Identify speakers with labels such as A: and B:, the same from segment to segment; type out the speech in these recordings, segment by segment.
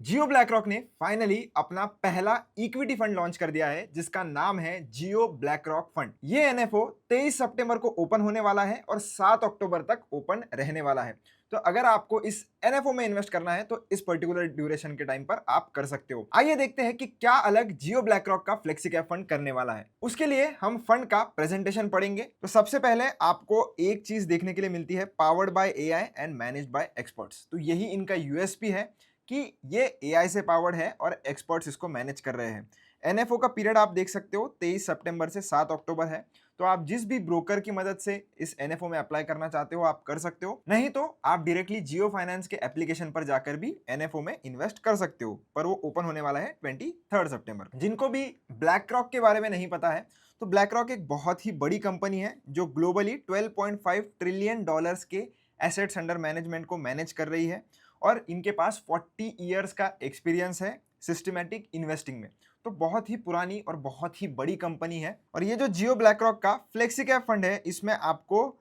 A: जियो black ने finally अपना पहला इक्विटी फंड लॉन्च कर दिया है जिसका नाम है जियो ब्लैक रॉक फंड। ये एनएफओ 23 सितंबर को ओपन होने वाला है और 7 अक्टूबर तक ओपन रहने वाला है। तो अगर आपको इस एनएफओ में इन्वेस्ट करना है तो इस पर्टिकुलर ड्यूरेशन के टाइम पर आप कर सकते हो। आइए देखते हैं कि क्या अलग जियो ब्लैक रॉक का फ्लेक्सी कैप फंड करने वाला है। उसके लिए हम फंड का प्रेजेंटेशन पढ़ेंगे। तो सबसे पहले आपको एक चीज देखने के लिए मिलती है, powered by AI and managed by experts. तो यही इनका यूएसपी है कि ये एआई से पावर्ड है और एक्सपर्ट्स इसको मैनेज कर रहे हैं। एनएफओ का पीरियड आप देख सकते हो 23 सितंबर से 7 अक्टूबर है। तो आप जिस भी ब्रोकर की मदद से इस एनएफओ में अप्लाई करना चाहते हो आप कर सकते हो, नहीं तो आप डायरेक्टली जियो फाइनेंस के एप्लीकेशन पर जाकर भी एनएफओ में इन्वेस्ट कर सकते हो। पर वो ओपन होने वाला है 23 सितंबर। जिनको भी ब्लैक रॉक के बारे में नहीं पता है, तो ब्लैक रॉक एक बहुत ही बड़ी कंपनी है जो ग्लोबली 12.5 ट्रिलियन डॉलर्स के एसेट्स अंडर मैनेजमेंट को मैनेज कर रही है और इनके पास 40 इयर्स का एक्सपीरियंस है सिस्टमैटिक इन्वेस्टिंग में। तो बहुत ही पुरानी और बहुत ही बड़ी कंपनी है। और ये जो जियो ब्लैक रॉक का फ्लेक्सी कैप फंड है, इसमें आपको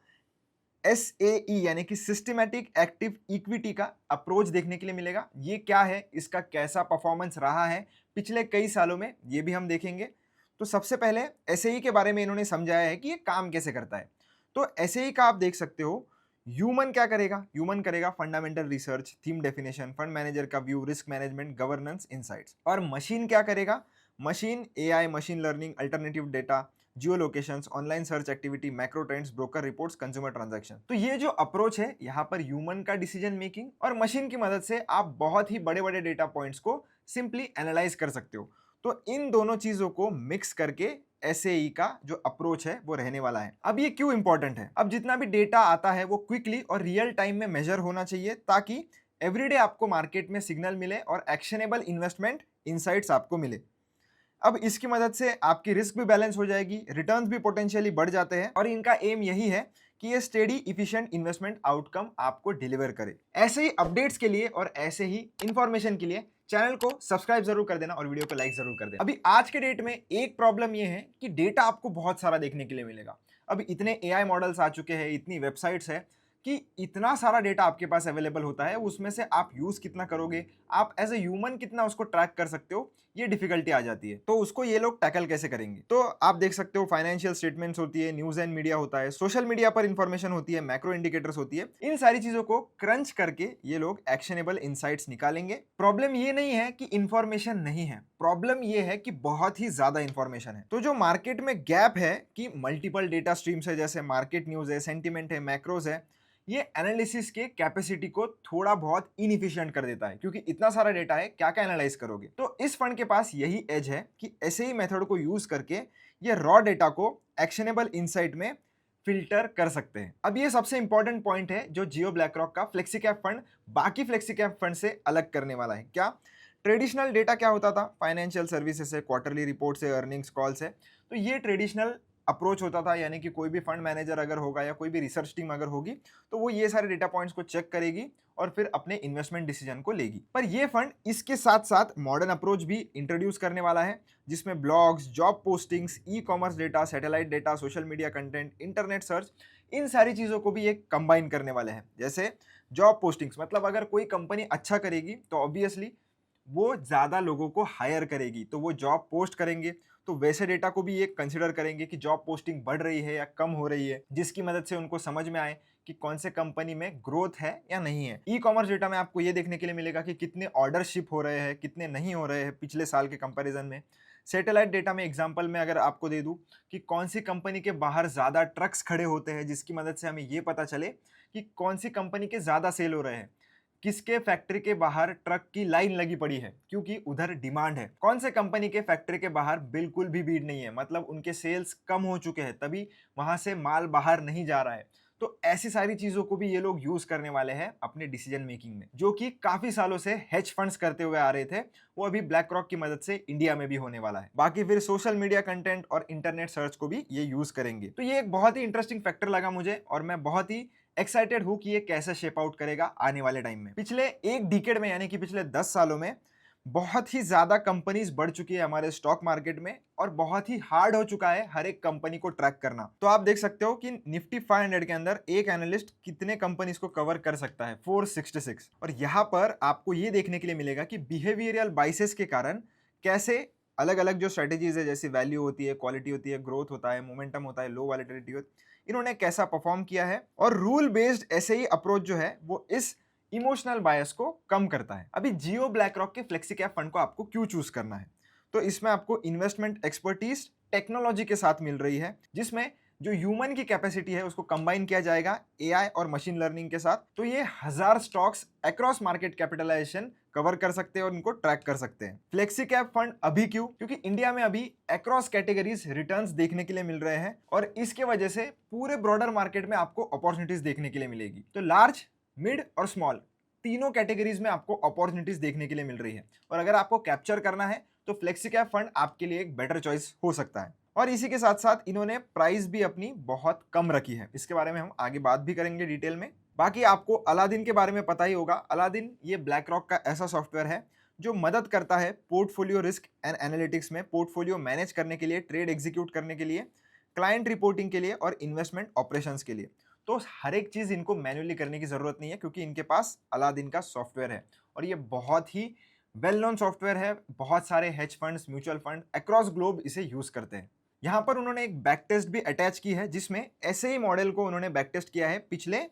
A: SAE यानी कि सिस्टमैटिक एक्टिव इक्विटी का अप्रोच देखने के लिए मिलेगा। ये क्या है, इसका कैसा परफॉर्मेंस रहा है पिछले कई सालों में, ये भी हम देखेंगे। तो सबसे पहले SAE के बारे में इन्होंने समझाया है कि ये काम कैसे करता है। तो SAE का आप देख सकते हो, ह्यूमन क्या करेगा, ह्यूमन करेगा fundamental research, theme definition, fund manager का view, risk management, governance, insights. और मशीन क्या करेगा, machine AI, machine learning, alternative data, geolocations, online search activity, macro trends, broker reports, consumer transaction. तो ये जो अप्रोच है, यहाँ पर ह्यूमन का डिसीजन मेकिंग और मशीन की मदद से आप बहुत ही बड़े बड़े डेटा पॉइंट्स को सिंपली एनालाइज कर सकते हो। तो इन दोनों चीजों को मिक्स करके SAE का जो अप्रोच है वो रहने वाला है। अब ये क्यों इंपॉर्टेंट है, अब जितना भी डेटा आता है वो क्विकली और रियल टाइम में मेजर होना चाहिए ताकि एवरीडे आपको मार्केट में सिग्नल मिले और एक्शनेबल इन्वेस्टमेंट इनसाइट्स आपको मिले। अब इसकी मदद से आपकी रिस्क भी बैलेंस हो जाएगी, रिटर्न्स भी पोटेंशियली बढ़ जाते हैं और इनका एम यही है कि ये स्टेडी इफिशिएंट इन्वेस्टमेंट आउटकम आपको डिलीवर करे। ऐसे ही अपडेट्स के लिए और ऐसे ही इंफॉर्मेशन के लिए चैनल को सब्सक्राइब जरूर कर देना और वीडियो को लाइक जरूर कर देना। अभी आज के डेट में एक प्रॉब्लम ये है कि डेटा आपको बहुत सारा देखने के लिए मिलेगा। अब इतने AI मॉडल्स आ चुके हैं, इतनी वेबसाइट्स है कि इतना सारा डेटा आपके पास अवेलेबल होता है, उसमें से आप यूज कितना करोगे, आप एज ए ह्यूमन कितना उसको ट्रैक कर सकते हो, ये डिफिकल्टी आ जाती है। तो उसको ये लोग टैकल कैसे करेंगे। तो आप देख सकते हो फाइनेंशियल स्टेटमेंट्स होती है, न्यूज एंड मीडिया होता है, सोशल मीडिया पर इंफॉर्मेशन होती है, मैक्रो इंडिकेटर्स होती है। इन सारी चीजों को क्रंच करके ये लोग एक्शनेबल इनसाइट्स निकालेंगे। प्रॉब्लम ये नहीं है कि इंफॉर्मेशन नहीं है, प्रॉब्लम ये है कि बहुत ही ज्यादा इंफॉर्मेशन है। तो जो मार्केट में गैप है कि मल्टीपल डेटा स्ट्रीम्स है, जैसे मार्केट न्यूज है, सेंटिमेंट है, मैक्रोज है, ये एनालिसिस के कैपेसिटी को थोड़ा बहुत इनएफिशिएंट कर देता है क्योंकि इतना सारा डेटा है, क्या क्या एनालाइज करोगे। तो इस फंड के पास यही एज है कि ऐसे ही मेथड को यूज करके ये रॉ डेटा को एक्शनेबल इनसाइट में फिल्टर कर सकते हैं। अब ये सबसे इंपॉर्टेंट पॉइंट है जो जियो ब्लैक रॉक का फ्लेक्सी कैप फंड बाकी फ्लेक्सी कैप फंड से अलग करने वाला है। क्या ट्रेडिशनल डेटा क्या होता था, फाइनेंशियल सर्विसेज है, क्वार्टरली रिपोर्ट से, अर्निंग्स कॉल्स है। तो ये ट्रेडिशनल अप्रोच होता था, यानी कि कोई भी फंड मैनेजर अगर होगा या कोई भी रिसर्च टीम अगर होगी तो वो ये सारे डेटा पॉइंट्स को चेक करेगी और फिर अपने इन्वेस्टमेंट डिसीजन को लेगी। पर ये फंड इसके साथ साथ मॉडर्न अप्रोच भी इंट्रोड्यूस करने वाला है जिसमें blogs, job postings, e-commerce data, satellite data, social media content, internet search, इन सारी चीज़ों को भी एक कंबाइन करने वाले हैं। जैसे जॉब पोस्टिंग्स, मतलब अगर कोई कंपनी अच्छा करेगी तो ऑब्वियसली वो ज़्यादा लोगों को हायर करेगी, तो वो जॉब पोस्ट करेंगे। तो वैसे डेटा को भी ये कंसिडर करेंगे कि जॉब पोस्टिंग बढ़ रही है या कम हो रही है, जिसकी मदद से उनको समझ में आए कि कौन से कंपनी में ग्रोथ है या नहीं है। ई कॉमर्स डेटा में आपको ये देखने के लिए मिलेगा कि कितने ऑर्डर शिप हो रहे हैं, कितने नहीं हो रहे हैं पिछले साल के कंपैरिजन में। सैटेलाइट डेटा में एग्जांपल में अगर आपको दे दूं कि कौन सी कंपनी के बाहर ज़्यादा ट्रक्स खड़े होते हैं, जिसकी मदद से हमें ये पता चले कि कौन सी कंपनी के ज़्यादा सेल हो रहे हैं, किसके फैक्ट्री के बाहर ट्रक की लाइन लगी पड़ी है क्योंकि उधर डिमांड है, कौन से कंपनी के फैक्ट्री के बाहर बिल्कुल भी भीड़ नहीं है, मतलब उनके सेल्स कम हो चुके हैं तभी वहां से माल बाहर नहीं जा रहा है। तो ऐसी सारी चीजों को भी ये लोग यूज करने वाले हैं अपने डिसीजन मेकिंग में, जो कि काफी सालों से हेज फंड्स करते हुए आ रहे थे, वो अभी ब्लैक रॉक की मदद से इंडिया में भी होने वाला है। बाकी फिर सोशल मीडिया कंटेंट और इंटरनेट सर्च को भी ये यूज करेंगे। तो ये एक बहुत ही इंटरेस्टिंग फैक्टर लगा मुझे और मैं बहुत ही एक्साइटेड हूं कि ये कैसे शेप आउट करेगा आने वाले टाइम में। पिछले एक डिकेड में, यानी कि पिछले 10 सालों में बहुत ही ज़्यादा कंपनीज़ बढ़ चुकी है हमारे स्टॉक मार्केट में और बहुत ही हार्ड हो चुका है हर एक कंपनी को ट्रैक करना। तो आप देख सकते हो कि निफ्टी 500 के अंदर एक एनालिस्ट कितने कंपनीज को कवर कर सकता है, 466। और यहाँ पर आपको ये देखने के लिए मिलेगा कि बिहेवियरल बाइसेस के कारण कैसे अलग-अलग जो स्ट्रेटेजीज है, जैसे वैल्यू होती है, क्वालिटी होती है, ग्रोथ होता है, मोमेंटम होता है, लो वॉलेटिलिटी होती है, इन्होंने कैसा परफॉर्म किया है। और रूल बेस्ड ऐसे ही अप्रोच जो है वो इस इमोशनल बायस को कम करता है। अभी जियो ब्लैक रॉक के फ्लेक्सी कैप फंड को आपको क्यों चूज करना है? तो इसमें आपको इन्वेस्टमेंट एक्सपर्टीज टेक्नोलॉजी के साथ मिल रही है, जिसमें जो ह्यूमन की कैपेसिटी है उसको कंबाइन किया जाएगा एआई और मशीन लर्निंग के साथ। तो ये 1000 stocks across market capitalisation cover कर सकते हैं और इनको ट्रैक कर सकते हैं। फ्लेक्सी कैप फंड अभी क्यों? क्योंकि इंडिया में अभी अक्रॉस कैटेगरीज रिटर्न्स देखने के लिए मिल रहे हैं और इसके वजह से पूरे ब्रॉडर मार्केट में आपको अपॉर्चुनिटीज देखने के लिए मिलेगी। तो लार्ज, मिड और स्मॉल तीनों कैटेगरीज में आपको अपॉर्चुनिटीज देखने के लिए मिल रही है और अगर आपको कैप्चर करना है तो फ्लेक्सी कैप फंड आपके लिए एक बेटर चॉइस हो सकता है। और इसी के साथ साथ इन्होंने प्राइस भी अपनी बहुत कम रखी है, इसके बारे में हम आगे बात भी करेंगे डिटेल में। बाकी आपको अलादीन के बारे में पता ही होगा। अलादीन ये ब्लैक रॉक का ऐसा सॉफ्टवेयर है जो मदद करता है पोर्टफोलियो रिस्क एंड एनालिटिक्स में, पोर्टफोलियो मैनेज करने के लिए, ट्रेड एग्जीक्यूट करने के लिए, क्लाइंट रिपोर्टिंग के लिए और इन्वेस्टमेंट ऑपरेशंस के लिए। तो हर एक चीज़ इनको मैन्युअली करने की ज़रूरत नहीं है क्योंकि इनके पास अलादीन का सॉफ्टवेयर है और ये बहुत ही वेल नोन सॉफ्टवेयर है। बहुत सारे hedge funds, mutual fund across globe इसे यूज़ करते हैं। यहाँ पर उन्होंने एक बैक टेस्ट भी अटैच की है जिसमें ऐसे ही मॉडल को उन्होंने बैक टेस्ट किया है पिछले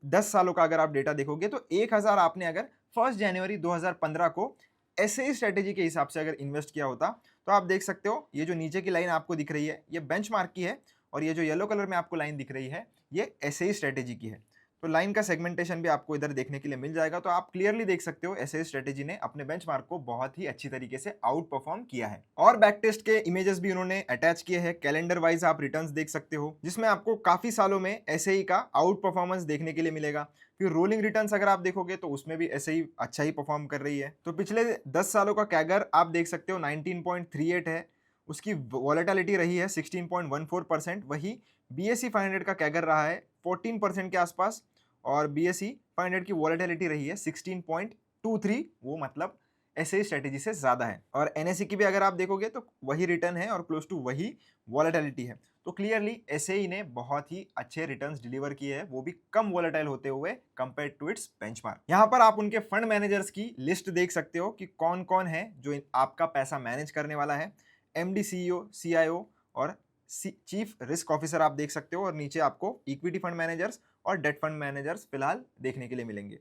A: 10 सालों का। अगर आप डेटा देखोगे तो 1000 आपने अगर 1 जनवरी 2015 को ऐसे ही स्ट्रेटेजी के हिसाब से अगर इन्वेस्ट किया होता तो आप देख सकते हो ये जो नीचे की लाइन आपको दिख रही है ये बेंचमार्क की है और ये जो येलो कलर में आपको लाइन दिख रही है ये ऐसे ही स्ट्रेटेजी की है। तो लाइन का सेगमेंटेशन भी आपको इधर देखने के लिए मिल जाएगा। तो आप क्लियरली देख सकते हो ऐसे स्ट्रेटेजी ने अपने बेंचमार्क को बहुत ही अच्छी तरीके से आउट परफॉर्म किया है। और बैक टेस्ट के इमेजेस भी उन्होंने अटैच किए हैं। कैलेंडर वाइज आप रिटर्न्स देख सकते हो जिसमें आपको काफी सालों में ऐसे ही का आउट परफॉर्मेंस देखने के लिए मिलेगा। फिर रोलिंग रिटर्न्स अगर आप देखोगे तो उसमें भी ऐसे ही अच्छा ही परफॉर्म कर रही है। तो पिछले 10 सालों का कैगर आप देख सकते हो 19.38 है। उसकी वॉलेटिलिटी रही है 16.14%। वही BSE 500 का कैगर रहा है 14% के आसपास और BSE 500 की वॉलेटिलिटी रही है 16.23। वो मतलब ऐसे स्ट्रेटेजी से ज्यादा है। और NSE की भी अगर आप देखोगे तो वही रिटर्न है और क्लोज टू वही वॉलेटिलिटी है। तो क्लियरली SAE ने बहुत ही अच्छे रिटर्न्स डिलीवर किए हैं, वो भी कम वॉलेटाइल होते हुए कंपेयर टू इट्स बेंचमार्क। यहाँ पर आप उनके फंड मैनेजर्स की लिस्ट देख सकते हो कि कौन कौन है जो आपका पैसा मैनेज करने वाला है। MD, CEO, CIO और चीफ रिस्क ऑफिसर आप देख सकते हो और नीचे आपको इक्विटी फंड मैनेजर्स और डेट फंड मैनेजर्स फिलहाल देखने के लिए मिलेंगे।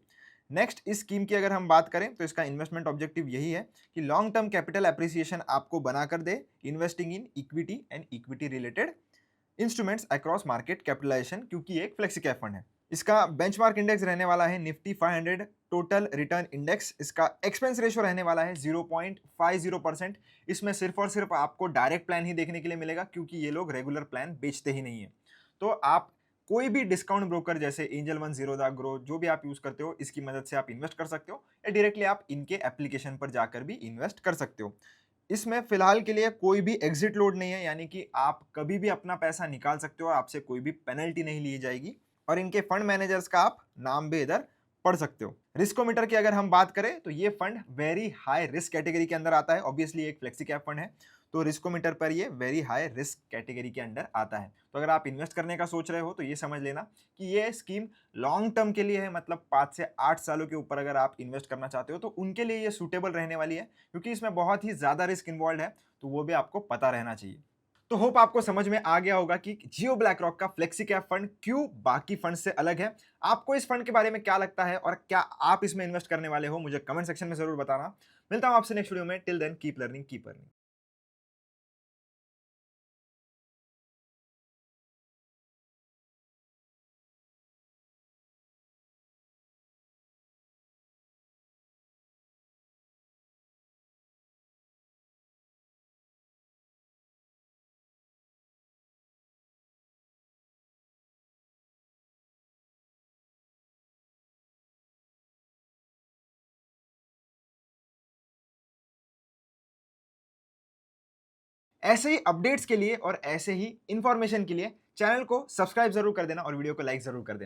A: नेक्स्ट, इस स्कीम की अगर हम बात करें तो इसका इन्वेस्टमेंट ऑब्जेक्टिव यही है कि लॉन्ग टर्म कैपिटल एप्रिसिएशन आपको बनाकर दे, investing in equity and equity related instruments across market capitalisation, क्योंकि ये एक फ्लेक्सी कैप फंड है। इसका बेंचमार्क इंडेक्स रहने वाला है निफ्टी 500 टोटल रिटर्न इंडेक्स। इसका एक्सपेंस रेशियो रहने वाला है 0.50%। इसमें सिर्फ और सिर्फ आपको डायरेक्ट प्लान ही देखने के लिए मिलेगा क्योंकि ये लोग रेगुलर प्लान बेचते ही नहीं है। तो आप कोई भी डिस्काउंट ब्रोकर जैसे एंजल वन, जीरोधा, ग्रो जो भी आप यूज करते हो इसकी मदद से आप इन्वेस्ट कर सकते हो या डायरेक्टली आप इनके एप्लीकेशन पर जाकर भी इन्वेस्ट कर सकते हो। इसमें फिलहाल के लिए कोई भी एग्जिट लोड नहीं है, यानी कि आप कभी भी अपना पैसा निकाल सकते हो, आपसे कोई भी पेनल्टी नहीं ली जाएगी। और इनके फंड मैनेजर्स का आप नाम भी इधर पढ़ सकते हो। रिस्कोमीटर की अगर हम बात करें तो ये fund very high risk category के अंदर आता है। ऑब्वियसली एक फ्लेक्सी कैप फंड है तो रिस्कोमीटर पर ये वेरी हाई रिस्क कैटेगरी के अंदर आता है। तो अगर आप इन्वेस्ट करने का सोच रहे हो तो ये समझ लेना कि ये स्कीम लॉन्ग टर्म के लिए है, मतलब 5 से 8 सालों के ऊपर अगर आप इन्वेस्ट करना चाहते हो तो उनके लिए ये सूटेबल रहने वाली है क्योंकि इसमें बहुत ही ज्यादा रिस्क इन्वॉल्व है, तो वो भी आपको पता रहना चाहिए। तो होप आपको समझ में आ गया होगा कि जियो ब्लैक रॉक का फ्लेक्सी कैप फंड क्यों बाकी फंड से अलग है। आपको इस फंड के बारे में क्या लगता है और क्या आप इसमें इन्वेस्ट करने वाले हो, मुझे कमेंट सेक्शन में जरूर बताना। मिलता हूं आपसे नेक्स्ट वीडियो में। Till then keep learning, keep earning. ऐसे ही अपडेट्स के लिए और ऐसे ही इंफॉर्मेशन के लिए चैनल को सब्सक्राइब जरूर कर देना और वीडियो को लाइक जरूर कर देना।